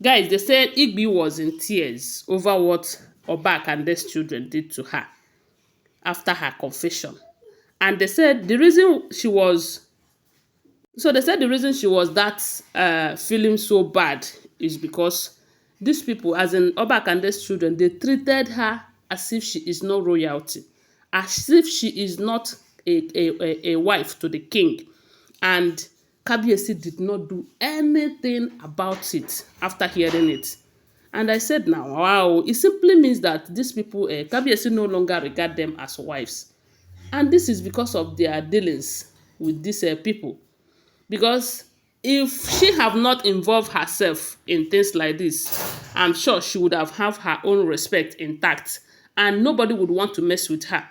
Guys, they said Igbi was in tears over what Oba Akande's children did to her after her confession. And they said the reason she was they said the reason she was that feeling so bad is because these people, as in Oba Akande's children, they treated her as if she is no royalty, as if she is not a wife to the king. And Kabiyesi did not do anything about it after hearing it. And I said, now, wow, it simply means that these people, Kabiyesi no longer regard them as wives. And this is because of their dealings with these people. Because if she have not involved herself in things like this, I'm sure she would have her own respect intact. And nobody would want to mess with her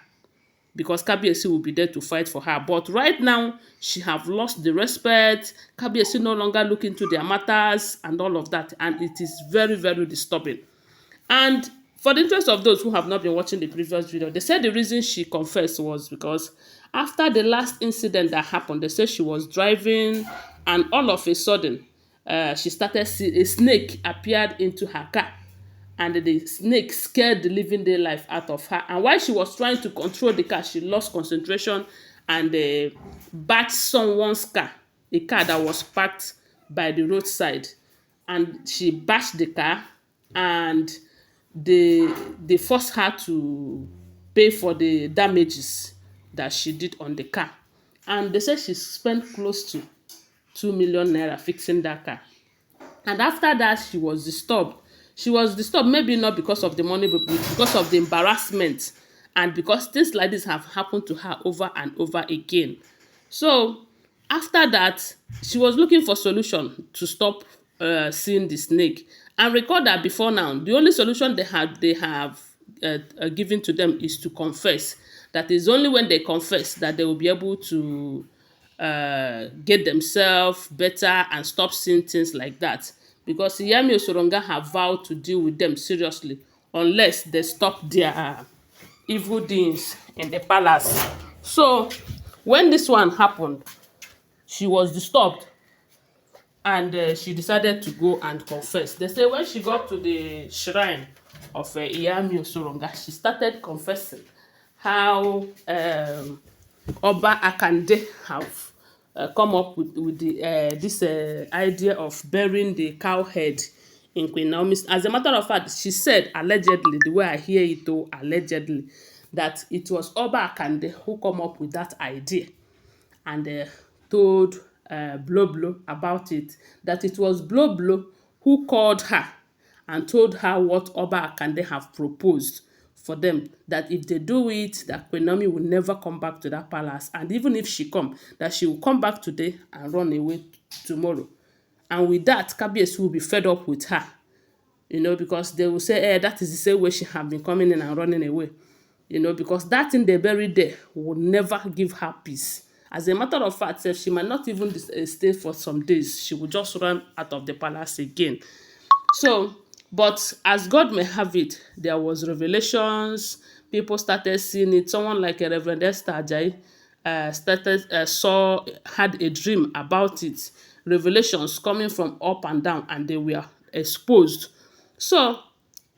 because Kabiyesi will be there to fight for her. But right now, she have lost the respect. Kabiyesi no longer look into their matters and all of that. And it is very, very disturbing. And for the interest of those who have not been watching the previous video, they said the reason she confessed was because after the last incident that happened, they said she was driving and all of a sudden, she started see a snake appeared into her car. And the snake scared the living day life out of her. And while she was trying to control the car, she lost concentration and bashed someone's car, a car that was parked by the roadside. And she bashed the car and they forced her to pay for the damages that she did on the car. And they said she spent close to 2 million naira fixing that car. And after that, she was disturbed. She was disturbed, maybe not because of the money, but because of the embarrassment. And because things like this have happened to her over and over again. So, after that, she was looking for solution to stop seeing the snake. And recall that before now, the only solution they have given to them is to confess. That is only when they confess that they will be able to get themselves better and stop seeing things like that. Because Iyami Osoronga have vowed to deal with them seriously unless they stop their evil deeds in the palace. So, when this one happened, she was disturbed and she decided to go and confess. They say when she got to the shrine of Iyami Osoronga, she started confessing how Oba Akande have come up with this idea of burying the cow head in Queen Naomi. As a matter of fact, she said allegedly, the way I hear it though, allegedly, that it was Oba Akande who come up with that idea and told Blow Blow about it, that it was Blow Blow who called her and told her what Oba Akande have proposed for them, that if they do it, that Queen Naomi will never come back to that palace, and even if she come, that she will come back today and run away tomorrow. And with that, Kabiyesi will be fed up with her, because they will say, that is the same way she have been coming in and running away, because that thing they buried there will never give her peace. As a matter of fact, if she might not even stay for some days, she will just run out of the palace again. So, but as God may have it, there was revelations. People started seeing it. Someone like a Reverend Esther Ajayi had a dream about it. Revelations coming from up and down, and they were exposed. So,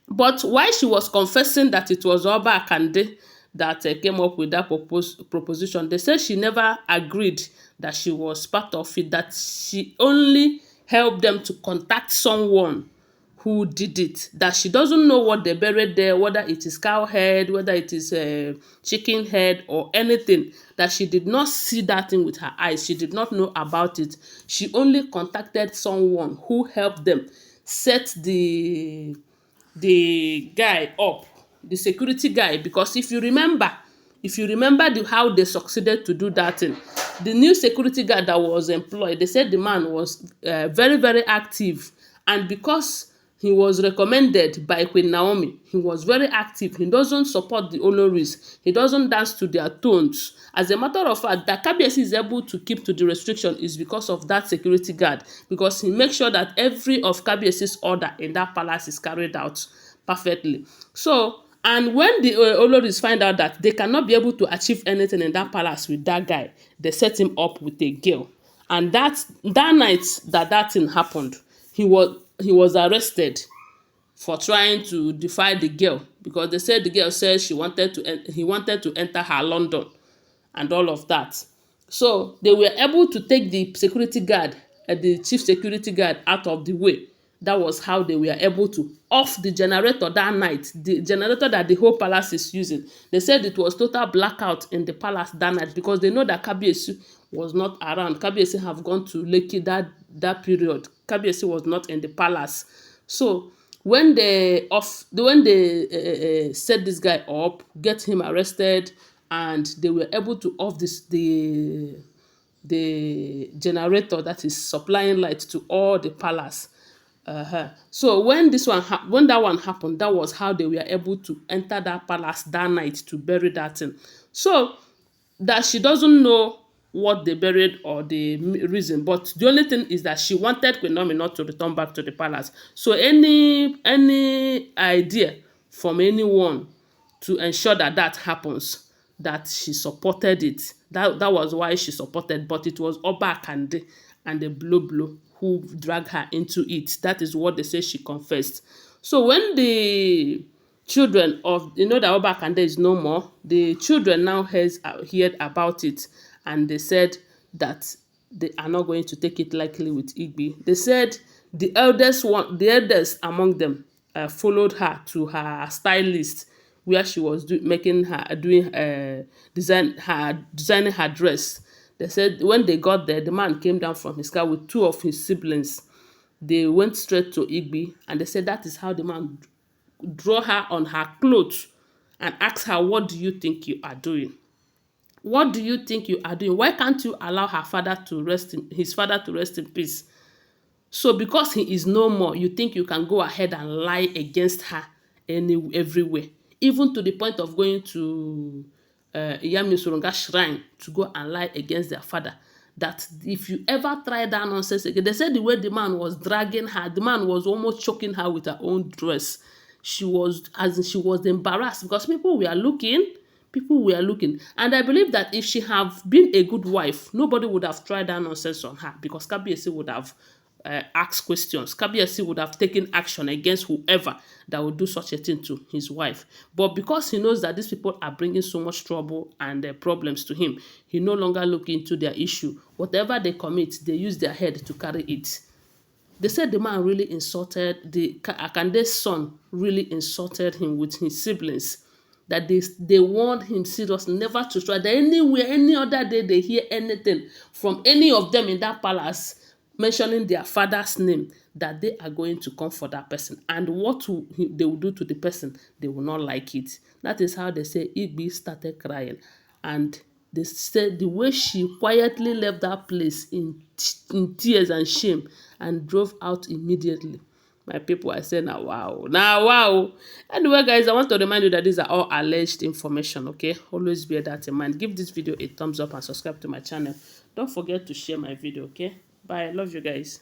but while she was confessing that it was Oba Akande that came up with that proposition, they said she never agreed that she was part of it, that she only helped them to contact someone who did it, that she doesn't know what they buried there, whether it is cow head, whether it is chicken head or anything, that she did not see that thing with her eyes. She did not know about it. She only contacted someone who helped them set the guy up, the security guy, because if you remember how they succeeded to do that thing, the new security guard that was employed, they said the man was very, very active, and because he was recommended by Queen Naomi, he was very active. He doesn't support the Olories. He doesn't dance to their tones. As a matter of fact, that Kabiyesi is able to keep to the restriction is because of that security guard, because he makes sure that every of Kabiyesi's order in that palace is carried out perfectly. So, and when the Oloris find out that they cannot be able to achieve anything in that palace with that guy, they set him up with a girl. And that night that thing happened, he was he was arrested for trying to defy the girl, because they said the girl said he wanted to enter her London and all of that. So they were able to take the security guard, the chief security guard, out of the way. That was how they were able to off the generator that night, the generator that the whole palace is using. They said it was total blackout in the palace that night because they know that Kabiyesi was not around. Kabiyesi have gone to Lekki that period. Kabiyesi was not in the palace. So when they set this guy up, get him arrested, and they were able to off the generator that is supplying light to all the palace. So when that one happened, that was how they were able to enter that palace that night to bury that thing. So that she doesn't know what they buried or the reason, but the only thing is that she wanted Queen Naomi not to return back to the palace. So any idea from anyone to ensure that that happens, that she supported it. That was why she supported, but it was Oba Akande and the Blue who dragged her into it. That is what they say she confessed. So when the children of, that Oba Akande is no more, the children now heard about it, and they said that they are not going to take it lightly with Igbi. They said the eldest among them followed her to her stylist, where she was designing her dress. They said when they got there, the man came down from his car with two of his siblings. They went straight to Igbi, and they said that is how the man draw her on her clothes and ask her, what do you think you are doing? What do you think you are doing? Why can't you allow his father to rest in peace? So because he is no more, you think you can go ahead and lie against her everywhere, even to the point of going to Iyami shrine to go and lie against their father. That if you ever try that nonsense again, they said the way the man was dragging her, the man was almost choking her with her own dress. She was embarrassed because people were looking. And I believe that if she have been a good wife, nobody would have tried that nonsense on her, because Kabiyesi would have asked questions. Kabiyesi would have taken action against whoever that would do such a thing to his wife. But because he knows that these people are bringing so much trouble and problems to him, he no longer look into their issue. Whatever they commit, they use their head to carry it. They said the man really insulted, the Akande's son really insulted him with his siblings. That they warned him seriously never to try that anywhere, any other day they hear anything from any of them in that palace mentioning their father's name, that they are going to come for that person. And they will do to the person, they will not like it. That is how they say Igbi started crying. And they said the way she quietly left that place in tears and shame and drove out immediately. My people, I say now wow. Anyway, guys, I want to remind you that these are all alleged information, okay? Always bear that in mind. Give this video a thumbs up and subscribe to my channel. Don't forget to share my video, okay? Bye. I love you guys.